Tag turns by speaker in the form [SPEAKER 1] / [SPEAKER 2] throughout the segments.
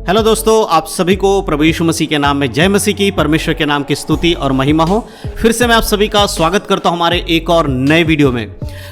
[SPEAKER 1] Hello दोस्तों, आप सभी को प्रभु यीशु मसीह के नाम में जय मसीह की, परमेश्वर के नाम की स्तुति और महिमा हो। फिर से मैं आप सभी का स्वागत करता हूं हमारे एक और नए वीडियो में।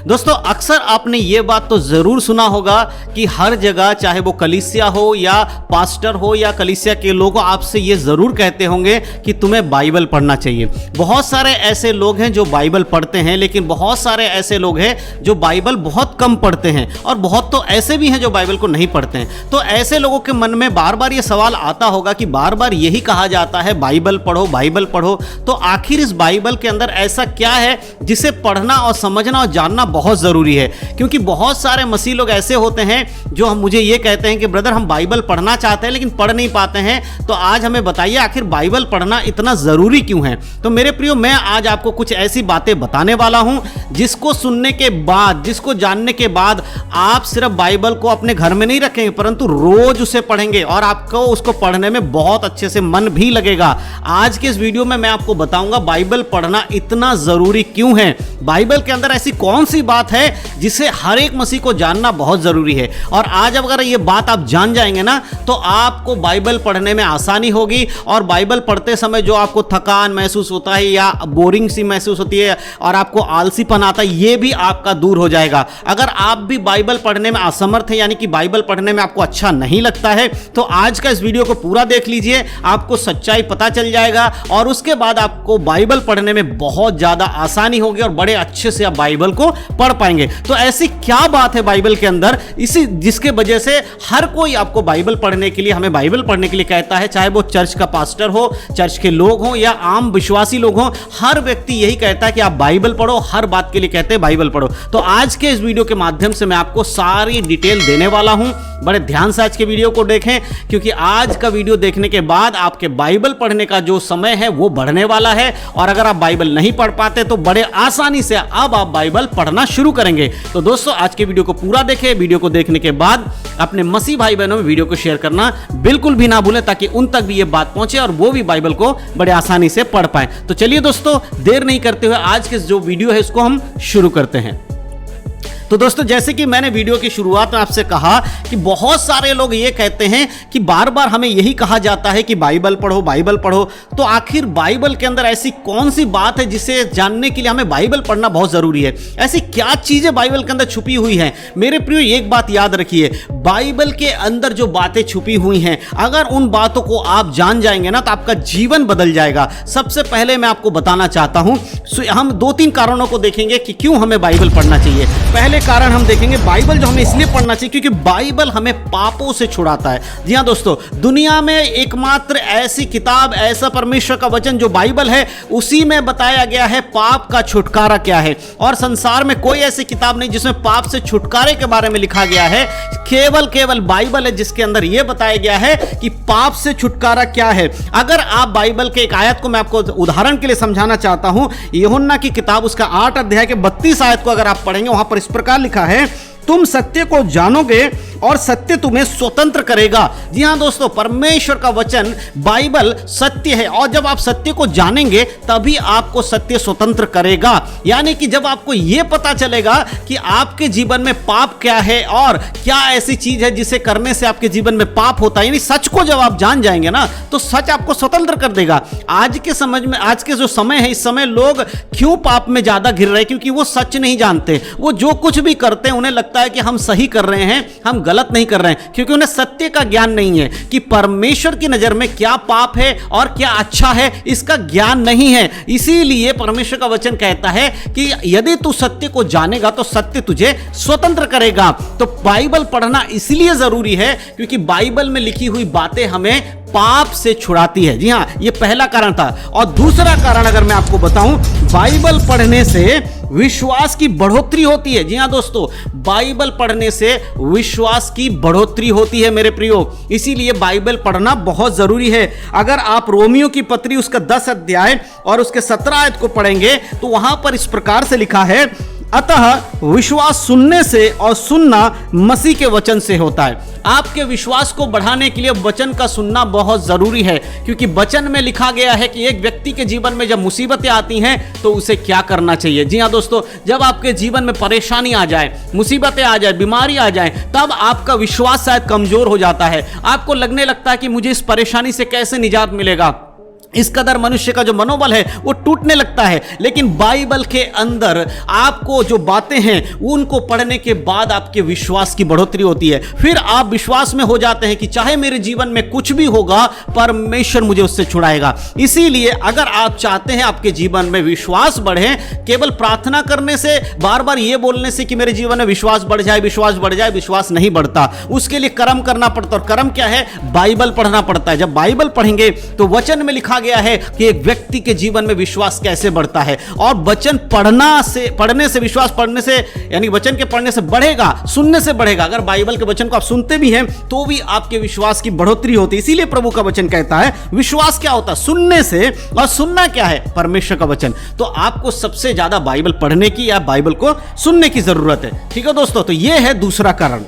[SPEAKER 1] दोस्तों, अक्सर आपने ये बात तो ज़रूर सुना होगा कि हर जगह, चाहे वो कलीसिया हो या पास्टर हो या कलीसिया के लोग, आपसे ये ज़रूर कहते होंगे कि तुम्हें बाइबल पढ़ना चाहिए। बहुत सारे ऐसे लोग हैं जो बाइबल पढ़ते हैं, लेकिन बहुत सारे ऐसे लोग हैं जो बाइबल बहुत कम पढ़ते हैं, और बहुत तो ऐसे भी हैं जो बाइबल को नहीं पढ़ते हैं। तो ऐसे लोगों के मन में बार बार ये सवाल आता होगा कि बार बार यही कहा जाता है बाइबल पढ़ो, बाइबल पढ़ो। तो आखिर इस बाइबल के अंदर ऐसा क्या है जिसे पढ़ना और समझना और जानना बहुत ज़रूरी है? क्योंकि बहुत सारे मसीह लोग ऐसे होते हैं जो हम मुझे ये कहते हैं कि ब्रदर, हम बाइबल पढ़ना चाहते हैं लेकिन पढ़ नहीं पाते हैं। तो आज हमें बताइए, आखिर बाइबल पढ़ना इतना ज़रूरी क्यों है? तो मेरे प्रियो, मैं आज आपको कुछ ऐसी बातें बताने वाला हूं जिसको सुनने के बाद, जिसको जानने के बाद आप सिर्फ बाइबल को अपने घर में नहीं रखेंगे, परंतु रोज उसे पढ़ेंगे और आपको उसको पढ़ने में बहुत अच्छे से मन भी लगेगा। आज के इस वीडियो में मैं आपको बताऊंगा बाइबल पढ़ना इतना जरूरी क्यों है, बाइबल के अंदर ऐसी कौन सी बात है जिसे हर एक मसीह को जानना बहुत जरूरी है। और आज अगर ये बात आप जान जाएंगे ना, तो आपको बाइबल पढ़ने में आसानी होगी, और बाइबल पढ़ते समय जो आपको थकान महसूस होता है या बोरिंग सी महसूस होती है और आपको आलसीपन आता है, ये भी आपका दूर हो जाएगा। अगर आप भी बाइबल पढ़ने में असमर्थ हैं, यानी कि बाइबल पढ़ने में आपको अच्छा नहीं लगता है, तो आज का इस वीडियो को पूरा देख लीजिए, आपको सच्चाई पता चल जाएगा और उसके बाद आपको बाइबल पढ़ने में बहुत ज्यादा आसानी होगी और बड़े अच्छे से आप बाइबल को पढ़ पाएंगे। तो ऐसी क्या बात है बाइबल के अंदर, इसी जिसके वजह से हर कोई आपको बाइबल पढ़ने के लिए, हमें बाइबल पढ़ने के लिए कहता है, चाहे वो चर्च का पास्टर हो, चर्च के लोग हो या आम विश्वासी लोग हो, हर व्यक्ति यही कहता है कि आप बाइबल पढ़ो, हर बात के लिए कहते हैं बाइबल पढ़ो। तो आज के इस वीडियो के माध्यम से मैं आपको सारी डिटेल देने वाला हूं। बड़े ध्यान से आज के वीडियो को देखें, क्योंकि आज का वीडियो देखने के बाद आपके बाइबल पढ़ने का जो समय है वो बढ़ने वाला है, और अगर आप बाइबल नहीं पढ़ पाते तो बड़े आसानी से अब आप बाइबल पढ़ना शुरू करेंगे। तो दोस्तों, आज के वीडियो को पूरा देखें। वीडियो को देखने के बाद अपने मसीह भाई बहनों में वीडियो को शेयर करना बिल्कुल भी ना भूलें, ताकि उन तक भी ये बात पहुंचे और वो भी बाइबल को बड़े आसानी से पढ़ पाए। तो चलिए दोस्तों, देर नहीं करते हुए आज के जो वीडियो है इसको हम शुरू करते हैं। तो दोस्तों, जैसे कि मैंने वीडियो की शुरुआत में आपसे कहा कि बहुत सारे लोग ये कहते हैं कि बार बार हमें यही कहा जाता है कि बाइबल पढ़ो, बाइबल पढ़ो। तो आखिर बाइबल के अंदर ऐसी कौन सी बात है जिसे जानने के लिए हमें बाइबल पढ़ना बहुत जरूरी है? ऐसी क्या चीजें बाइबल के अंदर छुपी हुई हैं? मेरे प्रियो, एक बात याद रखिए, बाइबल के अंदर जो बातें छुपी हुई हैं, अगर उन बातों को आप जान जाएंगे ना, तो आपका जीवन बदल जाएगा। सबसे पहले मैं आपको बताना चाहता हूं, हम 2-3 कारणों को देखेंगे कि क्यों हमें बाइबल पढ़ना चाहिए। पहले कारण हम देखेंगे, बाइबल जो हमें इसलिए पढ़ना चाहिए क्योंकि बाइबल हमें पापों से छुड़ाता है। जी हां दोस्तों, दुनिया में एकमात्र ऐसी किताब, ऐसा परमेश्वर का वचन जो बाइबल है, उसी में बताया गया है पाप का छुटकारा क्या है। और संसार में कोई ऐसी किताब नहीं जिसमें पाप से छुटकारे के बारे में लिखा गया है। केवल बाइबल है जिसके अंदर यह बताया गया है कि पाप से छुटकारा क्या है। अगर आप बाइबल के एक आयत को मैं आपको उदाहरण के लिए समझाना चाहता हूं, यूहन्ना की किताब उसका 8 अध्याय के 32 आयत को अगर आप पढ़ेंगे, वहां पर इस प्रकार लिखा है, तुम सत्य को जानोगे और सत्य तुम्हें स्वतंत्र करेगा। जी हां दोस्तों, परमेश्वर का वचन बाइबल सत्य है, और जब आप सत्य को जानेंगे तभी आपको सत्य स्वतंत्र करेगा। यानी कि जब आपको यह पता चलेगा कि आपके जीवन में पाप क्या है और क्या ऐसी चीज है जिसे करने से आपके जीवन में पाप होता है, यानी सच को जब आप जान जाएंगे ना, तो सच आपको स्वतंत्र कर देगा। आज के जो समय है, इस समय लोग क्यों पाप में ज्यादा घिर रहे हैं? क्योंकि वो सच नहीं जानते। वो जो कुछ भी करते हैं उन्हें लगता है कि हम सही कर रहे हैं, हम गलत नहीं कर रहे हैं, क्योंकि उन्हें सत्य का ज्ञान नहीं है कि परमेश्वर की नजर में क्या पाप है और क्या अच्छा है, इसका ज्ञान नहीं है। इसीलिए परमेश्वर का वचन कहता है कि यदि तू सत्य को जानेगा तो सत्य तुझे स्वतंत्र करेगा। तो बाइबल पढ़ना इसलिए जरूरी है क्योंकि बाइबल में लिखी हुई बातें हमें पाप से छुड़ाती है। जी हां, यह पहला कारण था। और दूसरा कारण अगर मैं आपको बताऊं, बाइबल पढ़ने से विश्वास की बढ़ोतरी होती है। जी हां दोस्तों, बाइबल पढ़ने से विश्वास की बढ़ोतरी होती है मेरे प्रियो। इसीलिए बाइबल पढ़ना बहुत जरूरी है। अगर आप रोमियो की पत्री उसका 10 अध्याय और उसके 17 आयत को पढ़ेंगे, तो वहां पर इस प्रकार से लिखा है, अतः विश्वास सुनने से और सुनना मसीह के वचन से होता है। आपके विश्वास को बढ़ाने के लिए वचन का सुनना बहुत जरूरी है, क्योंकि वचन में लिखा गया है कि एक व्यक्ति के जीवन में जब मुसीबतें आती हैं तो उसे क्या करना चाहिए। जी हाँ दोस्तों, जब आपके जीवन में परेशानी आ जाए, मुसीबतें आ जाए, बीमारी आ जाए, तब आपका विश्वास शायद कमजोर हो जाता है। आपको लगने लगता है कि मुझे इस परेशानी से कैसे निजात मिलेगा। इस कदर मनुष्य का जो मनोबल है वो टूटने लगता है। लेकिन बाइबल के अंदर आपको जो बातें हैं उनको पढ़ने के बाद आपके विश्वास की बढ़ोतरी होती है। फिर आप विश्वास में हो जाते हैं कि चाहे मेरे जीवन में कुछ भी होगा, परमेश्वर मुझे उससे छुड़ाएगा। इसीलिए अगर आप चाहते हैं आपके जीवन में विश्वास बढ़े, केवल प्रार्थना करने से, बार बार ये बोलने से कि मेरे जीवन में विश्वास बढ़ जाए, विश्वास बढ़ जाए, विश्वास नहीं बढ़ता। उसके लिए कर्म करना पड़ता। और कर्म क्या है? बाइबल पढ़ना पड़ता है। जब बाइबल पढ़ेंगे तो वचन में लिखा गया है कि एक व्यक्ति के जीवन में विश्वास कैसे बढ़ता है। और वचन पढ़ने से विश्वास पढ़ने से, यानी वचन के पढ़ने से बढ़ेगा, सुनने से बढ़ेगा। अगर बाइबल के वचन को आप सुनते भी हैं तो भी आपके विश्वास की बढ़ोतरी होती है। इसीलिए प्रभु का वचन कहता है विश्वास क्या होता है? सुनने से। और सुनना क्या है? परमेश्वर का वचन। तो आपको सबसे ज्यादा बाइबल पढ़ने की या बाइबल को सुनने की जरूरत है। ठीक है दोस्तों, तो यह है दूसरा कारण।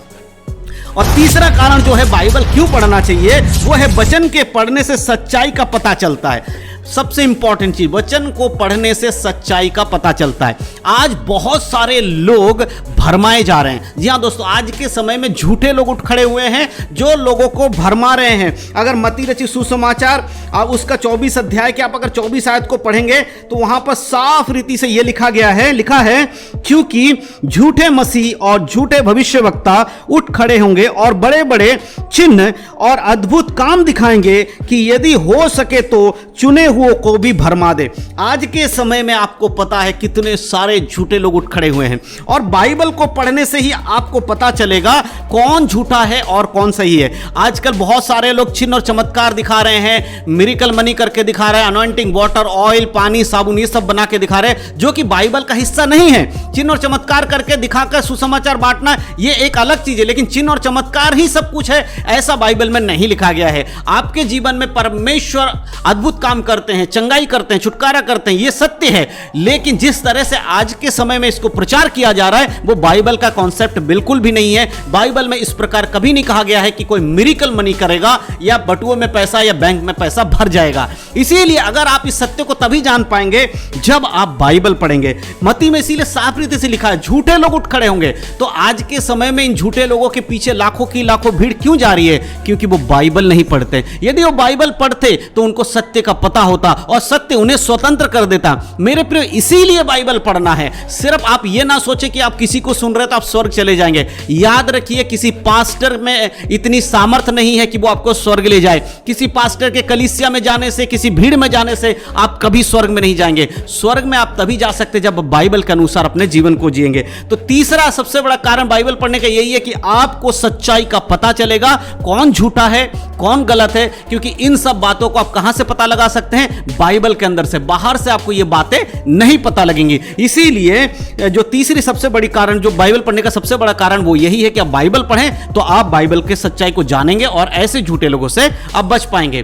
[SPEAKER 1] और तीसरा कारण जो है बाइबल क्यों पढ़ना चाहिए, वो है वचन के पढ़ने से सच्चाई का पता चलता है। सबसे इंपॉर्टेंट चीज, वचन को पढ़ने से सच्चाई का पता चलता है। आज बहुत सारे लोग भरमाए जा रहे हैं। जी हाँ दोस्तों, आज के समय में झूठे लोग उठ खड़े हुए हैं जो लोगों को भरमा रहे हैं। अगर मत्ती रचित सुसमाचार उसका 24 अध्याय के आप अगर 24 आयत को पढ़ेंगे तो वहां पर साफ रीति से यह लिखा है क्योंकि झूठे मसीह और झूठे भविष्यवक्ता उठ खड़े होंगे और बड़े बड़े चिन्ह और अद्भुत काम दिखाएंगे कि यदि हो सके तो चुने हुओं को भी भरमा दे। आज के समय में आपको पता है कितने सारे झूठे लोग उठ खड़े हुए हैं। और बाइबल को पढ़ने से ही आपको पता चलेगा कौन झूठा है और कौन सही है। आजकल बहुत सारे लोग चिन्ह और चमत्कार दिखा रहे हैं, मिरेकल मनी करके दिखा रहे हैं, अनॉइंटिंग वाटर, ऑयल, पानी, साबुन, ये सब बना के दिखा रहे हैं, जो कि बाइबल का हिस्सा नहीं है। चिन्ह और चमत्कार करके दिखाकर सुसमाचार बांटना ये एक अलग चीज है, लेकिन चिन्ह और चमत्कार ही सब कुछ है ऐसा बाइबल में नहीं लिखा गया है। आपके जीवन में परमेश्वर अद्भुत काम करते हैं, चंगाई करते हैं, छुटकारा करते हैं, ये सत्य है। लेकिन जिस तरह से आज के समय में इसको प्रचार किया जा रहा है वो बाइबल का कॉन्सेप्ट बिल्कुल भी नहीं है। बाइबल में इस प्रकार कभी नहीं कहा गया है कि कोई मिरेकल मनी करेगा या बटुओं में पैसा या बैंक में पैसा भर जाएगा। इसीलिए अगर आप इस सत्य को तभी जान पाएंगे जब आप बाइबल पढ़ेंगे। मत्ती में इसीलिए साफ रीति से लिखा है झूठे लोग उठ खड़े होंगे। तो आज के समय में इन झूठे लोगों के पीछे लाखों की लाखों भीड़ क्यों जा रही है? क्योंकि वो बाइबल नहीं पढ़ते। यदि वो बाइबल पढ़ते तो उनको सत्य का पता होता और सत्य उन्हें स्वतंत्र कर देता। मेरे प्रिय, इसीलिए बाइबल पढ़ना है। सिर्फ आप ये ना सोचे कि आप किसी को सुन रहे तो आप स्वर्ग चले जाएंगे। याद रखिए, किसी पास्टर में इतनी सामर्थ्य नहीं है कि वो आपको स्वर्ग ले जाए। किसी पास्टर के कलीसिया में जाने से, किसी भीड़ में जाने से आप कभी स्वर्ग में नहीं जाएंगे। स्वर्ग में आप तभी जा सकते जब बाइबल के अनुसार अपने जीवन को जिएंगे। तो तीसरा सबसे बड़ा कारण बाइबल पढ़ने का यही है कि आपको सच्चाई का पता चलेगा, कौन झूठा है, कौन गलत है। क्योंकि इन सब बातों को आप कहां से पता लगा सकते हैं? बाइबल के अंदर से। बाहर से आपको ये बातें नहीं पता लगेंगी। इसीलिए जो तीसरी सबसे बड़ी कारण, जो बाइबल पढ़ने का सबसे बड़ा कारण, वो यही है कि आप बाइबल पढ़ें तो आप बाइबल के सच्चाई को जानेंगे और ऐसे झूठे लोगों से आप बच पाएंगे।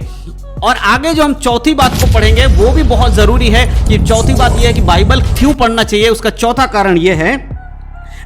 [SPEAKER 1] और आगे जो हम चौथी बात को पढ़ेंगे वो भी बहुत जरूरी है कि चौथी बात यह है कि बाइबल क्यों पढ़ना चाहिए। उसका चौथा कारण यह है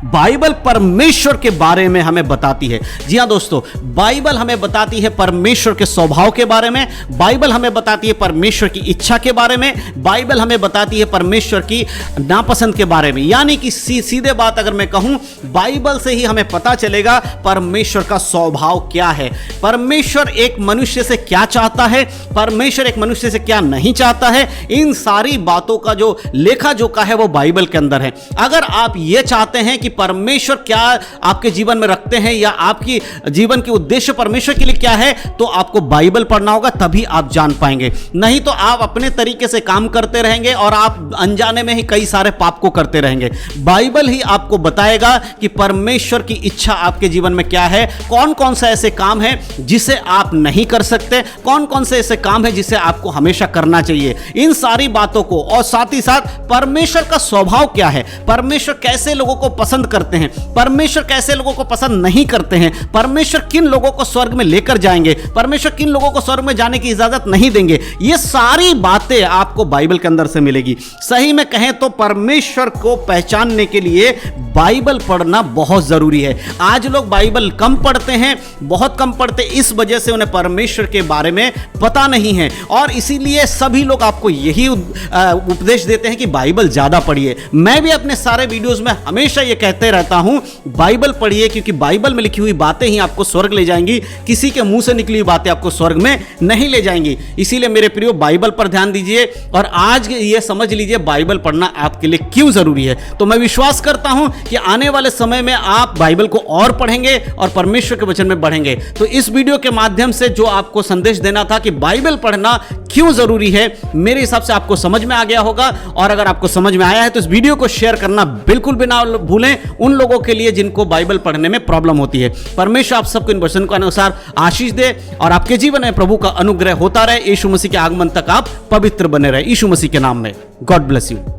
[SPEAKER 1] बाइबल परमेश्वर के बारे में हमें बताती है। जी हां दोस्तों, बाइबल हमें बताती है परमेश्वर के स्वभाव के बारे में, बाइबल हमें बताती है परमेश्वर की इच्छा के बारे में, बाइबल हमें बताती है परमेश्वर की नापसंद के बारे में। यानी कि सीधे बात अगर मैं कहूं, बाइबल से ही हमें पता चलेगा परमेश्वर का स्वभाव क्या है, परमेश्वर एक मनुष्य से क्या चाहता है, परमेश्वर एक मनुष्य से क्या नहीं चाहता है। इन सारी बातों का जो लेखा जोखा है वो बाइबल के अंदर है। अगर आप ये चाहते हैं कि परमेश्वर क्या आपके जीवन में रखते हैं या आपकी जीवन के उद्देश्य परमेश्वर के लिए क्या है, तो आपको बाइबल पढ़ना होगा, तभी आप जान पाएंगे। नहीं तो आप अपने तरीके से काम करते रहेंगे और आप अनजाने में ही कई सारे पाप को करते रहेंगे। बाइबल ही आपको बताएगा कि परमेश्वर की इच्छा आपके जीवन में क्या है, कौन कौन से ऐसे काम है जिसे आप नहीं कर सकते, कौन कौन से ऐसे काम है जिसे आपको हमेशा करना चाहिए। इन सारी बातों को, और साथ ही साथ परमेश्वर का स्वभाव क्या है, परमेश्वर कैसे लोगों को पसंद करते हैं, परमेश्वर कैसे लोगों को पसंद नहीं करते हैं, परमेश्वर किन लोगों को स्वर्ग में लेकर जाएंगे, परमेश्वर किन लोगों को स्वर्ग में जाने की इजाजत नहीं देंगे, ये सारी बातें आपको बाइबल के अंदर से मिलेगी। सही में कहें तो परमेश्वर को पहचानने के लिए बाइबल पढ़ना बहुत जरूरी है। आज लोग बाइबल कम पढ़ते हैं, बहुत कम पढ़ते, इस वजह से उन्हें परमेश्वर के बारे में पता नहीं है, और इसीलिए सभी लोग आपको यही उपदेश देते हैं कि बाइबल ज्यादा पढ़िए। मैं भी अपने सारे वीडियोस में हमेशा यह कहते रहता हूं, बाइबल पढ़िए, क्योंकि बाइबल में लिखी हुई बातें ही आपको स्वर्ग ले जाएंगी, किसी के मुंह से निकली हुई बातें आपको स्वर्ग में नहीं ले जाएंगी। इसीलिए मेरे प्रियो, बाइबल पर ध्यान दीजिए और आज ये समझ लीजिए बाइबल पढ़ना आपके लिए क्यों जरूरी है। तो मैं विश्वास करता हूं कि आने वाले समय में आप बाइबल को और पढ़ेंगे और परमेश्वर के वचन में बढ़ेंगे। तो इस वीडियो के माध्यम से जो आपको संदेश देना था कि बाइबल पढ़ना क्यों जरूरी है, मेरे हिसाब से आपको समझ में आ गया होगा। और अगर आपको समझ में आया है तो इस वीडियो को शेयर करना बिल्कुल भी ना भूलें उन लोगों के लिए जिनको बाइबल पढ़ने में प्रॉब्लम होती है। परमेश्वर आप सबको इन वचन के अनुसार आशीष दे और आपके जीवन में प्रभु का अनुग्रह होता रहे। यीशु मसीह के आगमन तक आप पवित्र बने रहे, यीशु मसीह के नाम में। God bless you.